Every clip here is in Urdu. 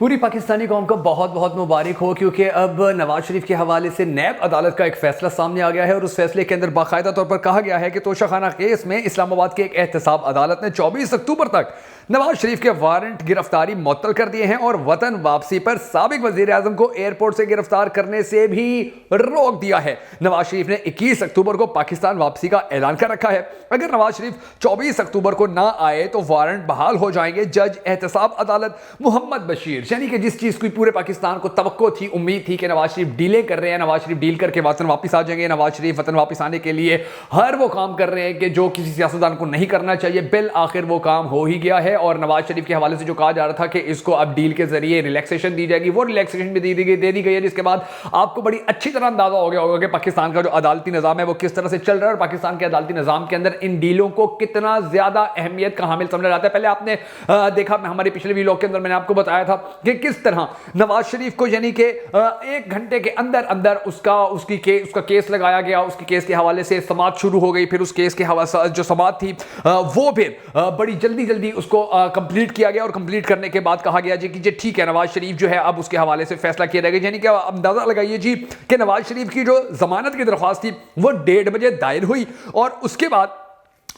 پوری پاکستانی قوم کو بہت بہت مبارک ہو، کیونکہ اب نواز شریف کے حوالے سے نیب عدالت کا ایک فیصلہ سامنے آ گیا ہے اور اس فیصلے کے اندر باقاعدہ طور پر کہا گیا ہے کہ توشہ خانہ کیس میں اسلام آباد کے ایک احتساب عدالت نے 24 اکتوبر تک نواز شریف کے وارنٹ گرفتاری معطل کر دیے ہیں اور وطن واپسی پر سابق وزیر اعظم کو ایئرپورٹ سے گرفتار کرنے سے بھی روک دیا ہے۔ نواز شریف نے 21 اکتوبر کو پاکستان واپسی کا اعلان کر رکھا ہے۔ اگر نواز شریف 24 اکتوبر کو نہ آئے تو وارنٹ بحال ہو جائیں گے۔ جج احتساب عدالت محمد بشیر، یعنی کہ جس چیز کی پورے پاکستان کو توقع تھی، امید تھی کہ نواز شریف ڈیلیں کر رہے ہیں، نواز شریف ڈیل کر کے وطن واپس آ جائیں گے، نواز شریف وطن واپس آنے کے لیے ہر وہ کام کر رہے ہیں کہ جو کسی سیاستدان کو نہیں کرنا چاہیے، بالآخر وہ کام ہو ہی گیا ہے۔ اور نواز شریف کے حوالے سے جو کہا جا رہا تھا کہ اس کو اب ڈیل کے ذریعے ریلیکسیشن دی جائے گی، وہ ریلیکسیشن بھی دے دی گئی ہے، جس کے بعد آپ کو بڑی اچھی طرح اندازہ ہو گیا ہوگا کہ پاکستان کا جو عدالتی نظام ہے وہ کس طرح سے چل رہا ہے اور پاکستان کے عدالتی نظام کے اندر ان ڈیلوں کو کتنا زیادہ اہمیت کا حامل سمجھا جاتا ہے۔ پہلے آپ نے دیکھا، ہمارے پچھلے ویلوگ کے اندر میں نے آپ کو بتایا تھا کہ کس طرح نواز شریف کو یعنی کہ 1 گھنٹے کے اندر اس کا کیس لگایا گیا، اس کے کیس کے حوالے سے سماعت شروع ہو گئی، پھر اس کیس کے حوالے سے جو سماعت تھی وہ پھر بڑی جلدی اس کو کمپلیٹ کیا گیا اور کمپلیٹ کرنے کے بعد کہا گیا جی کہ ٹھیک ہے، نواز شریف جو ہے اب اس کے حوالے سے فیصلہ کیا جائے گا۔ یعنی کہ اندازہ لگائیے جی کہ نواز شریف کی جو ضمانت کی درخواست تھی وہ 1:30 بجے دائر ہوئی اور اس کے بعد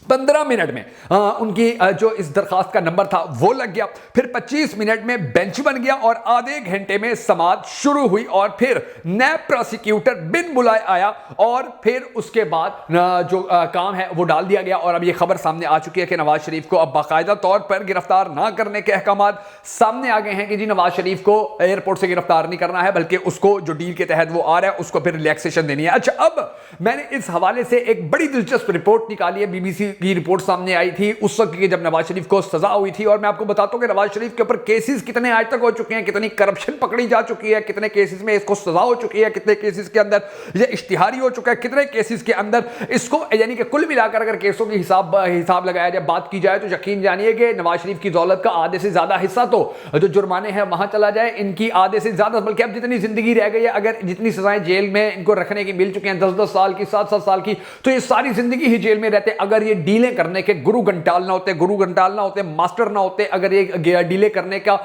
15 منٹ میں ان کی جو اس درخواست کا نمبر تھا وہ لگ گیا، پھر 25 منٹ میں بینچ بن گیا اور آدھے گھنٹے میں سماعت شروع ہوئی اور پھر نیب پروسیکیوٹر بن بلائے آیا اور پھر اس کے بعد جو کام ہے وہ ڈال دیا گیا۔ اور اب یہ خبر سامنے آ چکی ہے کہ نواز شریف کو اب باقاعدہ طور پر گرفتار نہ کرنے کے احکامات سامنے آ گئے ہیں کہ جی نواز شریف کو ایئرپورٹ سے گرفتار نہیں کرنا ہے، بلکہ اس کو جو ڈیل کے تحت وہ آ رہا ہے اس کو پھر ریلیکسیشن دینی ہے۔ اچھا، اب میں نے اس حوالے سے ایک بڑی دلچسپ رپورٹ نکالی ہے، بی بی سی کی رپورٹ سامنے آئی تھی اس وقت جب نواز شریف کو سزا ہوئی تھی، اور میں آپ کو بتاتا ہوں کہ نواز شریف کے اوپر کیسز کتنے آج تک ہو چکے ہیں، کتنی کرپشن پکڑی جا چکی ہے، کتنے کیسز میں اس کو سزا ہو چکی ہے، کتنے کیسز کے اندر یہ اشتہاری ہو چکا ہے، کتنے کیسز کے اندر اس کو یعنی کہ کل ملا کر اگر کیسوں کی حساب لگایا جائے، بات کی جائے تو یقین جانیے کہ نواز شریف کی دولت کا آدھے سے زیادہ حصہ تو جو جرمانے ہیں وہاں چلا جائے، ان کی آدھے سے زیادہ، بلکہ اب جتنی زندگی رہ گئی ہے، اگر جتنی سزائیں جیل میں ان کو رکھنے کی مل چکی ہیں 10-10 سال کی، 7-7 سال کی، تو یہ ساری زندگی ہی جیل میں رہتے اگر یہ ڈیلیں کرنے کے گرو گھنٹال نہ ہوتے، ماسٹر نہ ہوتے، اگر یہ ڈیلے کرنے کا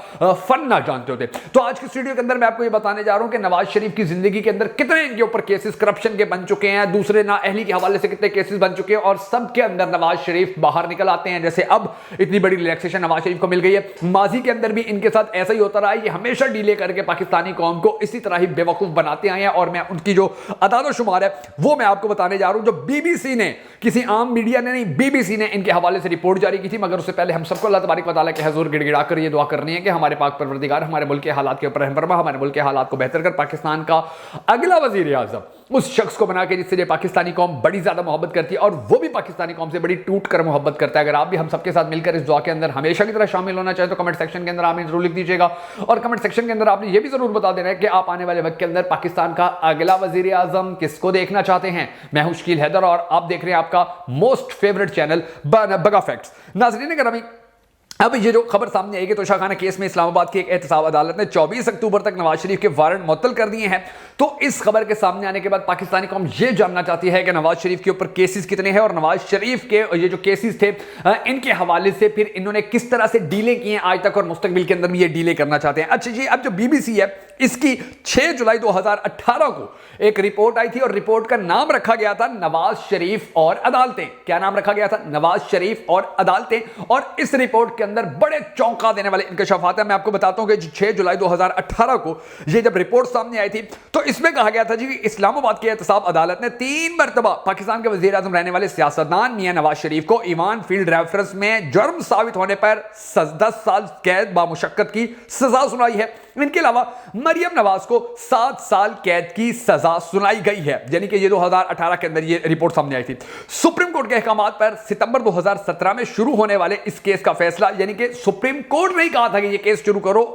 فن نہ جانتے ہوتے۔ تو آج کی ویڈیو کے اندر میں آپ کو یہ بتانے جا رہا ہوں کہ نواز شریف کی زندگی کے اندر کتنے ان کے اوپر کیسز کرپشن کے بن چکے ہیں، دوسرے نااہلی کے حوالے سے کتنے کیسز بن چکے ہیں، اور سب کے اندر نواز شریف باہر نکل آتے ہیں۔ جیسے اب اتنی بڑی ریلیکسیشن نواز شریف کو مل گئی ہے، ماضی کے اندر بھی ان کے ساتھ ایسا ہی ہوتا رہا ہے، یہ ہمیشہ ڈیلے کر کے پاکستانی قوم کو اسی طرح ہی بے وقوف بناتے آئے ہیں۔ اور میں ان کی جو اعداد و شمار ہے وہ میں آپ کو بتانے جا رہا ہوں، جو بی بی سی نے، کسی عام میڈیا نے نہیں، بی بی سی نے ان کے حوالے سے رپورٹ جاری کی تھی۔ مگر اس سے پہلے ہم سب کو اللہ تبارک و تعالیٰ کے حضور گڑ گڑا کر یہ دعا کرنی ہے کہ ہمارے پاک پروردگار ہمارے ملک کے حالات کے اوپر رحم فرما، ہمارے ملک کے حالات کو بہتر کر، پاکستان کا اگلا وزیر اعظم اس شخص کو بنا کے جس سے یہ پاکستانی قوم بڑی زیادہ محبت کرتی ہے اور وہ بھی پاکستانی قوم سے بڑی ٹوٹ کر محبت کرتا ہے۔ اگر آپ بھی ہم سب کے ساتھ مل کر اس دعا کے اندر ہمیشہ کی طرح شامل ہونا چاہیں تو کمنٹ سیکشن کے اندر آپ ضرور لکھ دیجیے گا، اور کمنٹ سیکشن کے اندر آپ نے یہ بھی ضرور بتا دینا ہے کہ آپ آنے والے وقت کے اندر پاکستان کا اگلا وزیر اعظم کس کو دیکھنا چاہتے ہیں۔ میں ہوں شکیل حیدر اور آپ دیکھ رہے ہیں آپ کا موسٹ فیورٹ چینل بگا فیکٹس۔ ناظرین گرامی، اب یہ جو خبر سامنے آئی کہ توشہ خانہ کیس میں اسلام آباد کی ایک احتساب عدالت نے 24 اکتوبر تک نواز شریف کے وارنٹ معطل کر دیے ہیں، تو اس خبر کے سامنے آنے کے بعد پاکستانی قوم یہ جاننا چاہتی ہے کہ نواز شریف کے اوپر کیسز کتنے ہیں، اور نواز شریف کے یہ جو کیسز تھے ان کے حوالے سے پھر انہوں نے کس طرح سے ڈیلیں کی ہیں آج تک اور مستقبل کے اندر بھی یہ ڈیلیں کرنا چاہتے ہیں۔ اچھا جی، اب جو بی بی سی ہے اس کی 6 جولائی 2018 کو ایک رپورٹ آئی تھی اور رپورٹ کا نام رکھا گیا تھا نواز شریف اور عدالتیں۔ کیا نام رکھا گیا تھا؟ نواز شریف اور عدالتیں۔ اور اس رپورٹ کے اندر بڑے چونکا دینے والے انکشافات ہیں۔ میں آپ کو بتاتا ہوں کہ 6 جولائی 2018 کو یہ جب رپورٹ سامنے آئی تھی تو اس میں کہا گیا تھا جی اسلام آباد کی احتساب عدالت نے 3 مرتبہ پاکستان کے وزیر اعظم رہنے والے سیاستدان میاں نواز شریف کو ایوان فیلڈ ریفرنس میں جرم ثابت ہونے پر 10 سال قید بامشقت کی سزا سنائی ہے۔ ان کے علاوہ مریم نواز کو 7 سال قید کی سزا سنائی گئی ہے، یعنی کہ یہ 2018 کے اندر یہ رپورٹ سامنے آئی تھی۔ سپریم کورٹ کے احکامات پر ستمبر 2017 میں شروع ہونے والے اس کیس کا فیصلہ، یعنی کہ سپریم کورٹ نے کہا تھا کہ یہ کیس شروع کرو،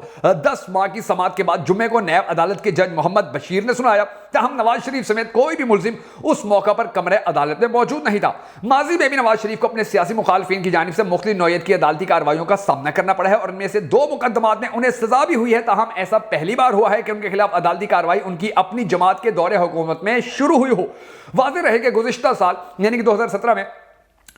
10 ماہ کی سماعت کے بعد جمعے کو نیب عدالت کے جج محمد بشیر نے سنایا۔ تاہم نواز شریف سمیت کوئی بھی ملزم اس موقع پر کمرے عدالت میں موجود نہیں تھا۔ ماضی میں بھی نواز شریف کو اپنے سیاسی مخالفین کی جانب سے مختلف نوعیت کی عدالتی کارروائیوں کا سامنا کرنا پڑا ہے، اور ان میں سے 2 مقدمات میں انہیں سزا بھی ہوئی ہے۔ تاہم ایسا پہلی بار ہوا ہے کہ ان کے خلاف عدالتی کارروائی ان کی اپنی جماعت کے دور حکومت میں شروع ہوئی ہو۔ واضح رہے کہ گزشتہ سال یعنی کہ 2017 میں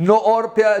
9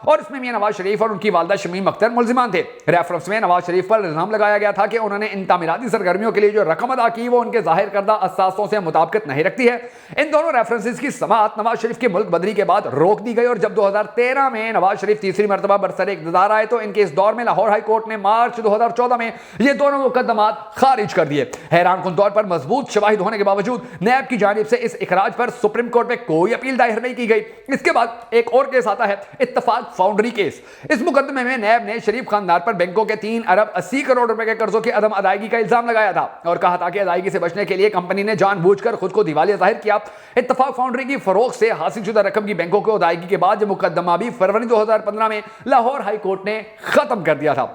اور اس میں میاں نواز شریف اور ان کی والدہ شمیم اختر ملزمان تھے۔ ریفرنس میں نواز شریف پر الزام لگایا گیا تھا کہ انہوں نے ان تعمیراتی سرگرمیوں کے لیے جو رقم ادا کی وہ ان کے ظاہر کردہ اثاثوں سے مطابقت نہیں رکھتی ہے۔ ان دونوں ریفرنسز کی سماعت نواز شریف کی ملک بدری کے بعد روک دی گئی، اور جب 2013 میں نواز شریف تیسری مرتبہ برسر اقتدار آئے تو ان کے اس دور میں لاہور ہائی کورٹ نے مارچ 2014 میں یہ دونوں مقدمات خارج کر دیے۔ حیران کن طور پر مضبوط شواہد ہونے کے باوجود نیب کی جانب سے اس اخراج پر سپریم کورٹ میں کوئی اپیل دائر نہیں کی گئی۔ اس کے بعد ایک اور کیس آتا ہے، اتفاق فاؤنڈری کیس۔ اس مقدمے میں نیب نے شریف خاندان پر بینکوں کے 3 ارب 80 کروڑ روپے کے قرضوں کی عدم ادائیگی کا الزام لگایا تھا، اور کہا تھا کہ ادائیگی سے بچنے کے لیے کمپنی نے جان بوجھ کر خود کو دیوالیہ ظاہر کیا۔ اتفاق فاؤنڈری کی فروخت سے حاصل شدہ رقم کی بینکوں کو ادائیگی کے بعد یہ مقدمہ بھی فروری 2015 میں لاہور ہائی کورٹ نے ختم کر دیا تھا۔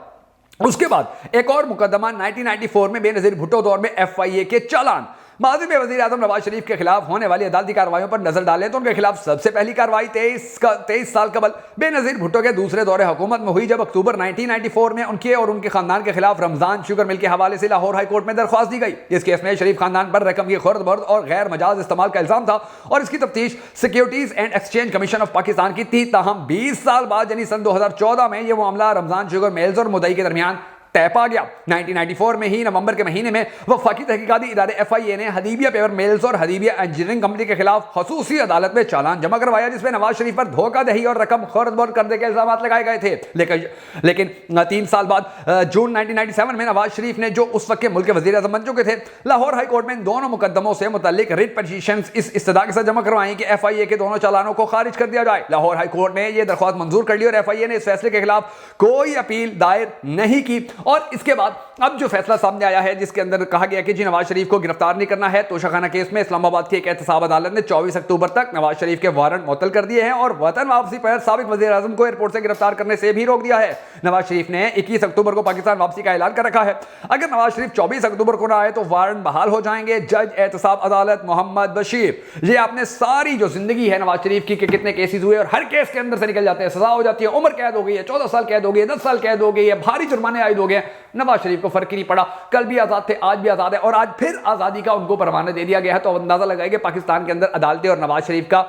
اس کے بعد ایک اور مقدمہ 1994 میں بے نظیر بھٹو دور میں FIA کے چالان۔ ماضی میں وزیر اعظم نواز شریف کے خلاف ہونے والی عدالتی کارروائیوں پر نظر ڈالیں تو ان کے خلاف سب سے پہلی کارروائی 23 سال قبل بے نظیر بھٹو کے دوسرے دور حکومت میں ہوئی، جب اکتوبر 1994 میں ان کے اور ان کے خاندان کے خلاف رمضان شوگر مل کے حوالے سے لاہور ہائی کورٹ میں درخواست دی گئی۔ اس کیس میں شریف خاندان پر رقم کی خورد برد اور غیر مجاز استعمال کا الزام تھا، اور اس کی تفتیش securities and exchange commission of Pakistan کی تھی۔ تاہم 20 سال بعد یعنی سن 2014 میں یہ معاملہ رمضان شوگر میلز اور مدعی کے درمیان طے پا گیا۔ 1994 میں ہی نومبر کے مہینے میں وفاقی تحقیقاتی ادارے FIA نے حدیبیہ پیپر میلز اور حدیبیہ انجینئرنگ کمپنی کے خلاف خصوصی عدالت میں چالان جمع کروایا، جس میں نواز شریف پر دھوکہ دہی اور رقم خورد برد کرنے کے الزامات لگائے گئے تھے۔ لیکن 3 سال بعد جون 1997 میں نواز شریف نے، جو اس وقت کے ملک کے وزیر اعظم بن چکے تھے، لاہور ہائی کورٹ میں ان دونوں مقدموں سے متعلق ریٹ پٹیشنز اس استدعا کے ساتھ جمع کروائیں کہ FIA کے دونوں چالانوں کو خارج کر دیا جائے۔ لاہور ہائی کورٹ نے یہ درخواست منظور کر لی، اور FIA نے اس فیصلے کے خلاف کوئی اپیل دائر نہیں کی۔ اور اس کے بعد اب جو فیصلہ سامنے آیا ہے، جس کے اندر کہا گیا کہ نواز شریف کو گرفتار نہیں کرنا ہے، توشہ خانہ کیس میں اسلام آباد کی ایک احتساب عدالت نے 24 اکتوبر تک نواز شریف کے وارنٹ معطل کر دیے ہیں، اور وطن واپسی پر سابق وزیر اعظم کو ایئرپورٹ سے گرفتار کرنے سے بھی روک دیا ہے۔ نواز شریف نے 21 اکتوبر کو پاکستان واپسی کا اعلان کر رکھا ہے۔ اگر نواز شریف 24 اکتوبر کو نہ آئے تو وارنٹ بحال ہو جائیں گے۔ جج احتساب عدالت محمد بشیر، یہ آپ نے ساری جو زندگی ہے نواز شریف کی کہ کتنے کیسز ہوئے اور ہر کیس کے اندر سے نکل جاتے ہیں، سزا ہو جاتی ہے، عمر قید ہو گئی ہے، 14 سال قید ہو گئی ہے، 10 سال قید ہو گئی ہے، بھاری جرمانے عائد ہو گئے ہیں، نواز شریف کو فرق ہی نہیں پڑا۔ کل بھی آزاد تھے، آج بھی آزاد ہے، اور آج پھر آزادی کا ان کو پروانہ دے دیا گیا ہے۔ تو اندازہ لگائے کہ پاکستان کے اندر عدالتیں اور نواز شریف کا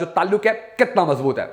جو تعلق ہے کتنا مضبوط ہے۔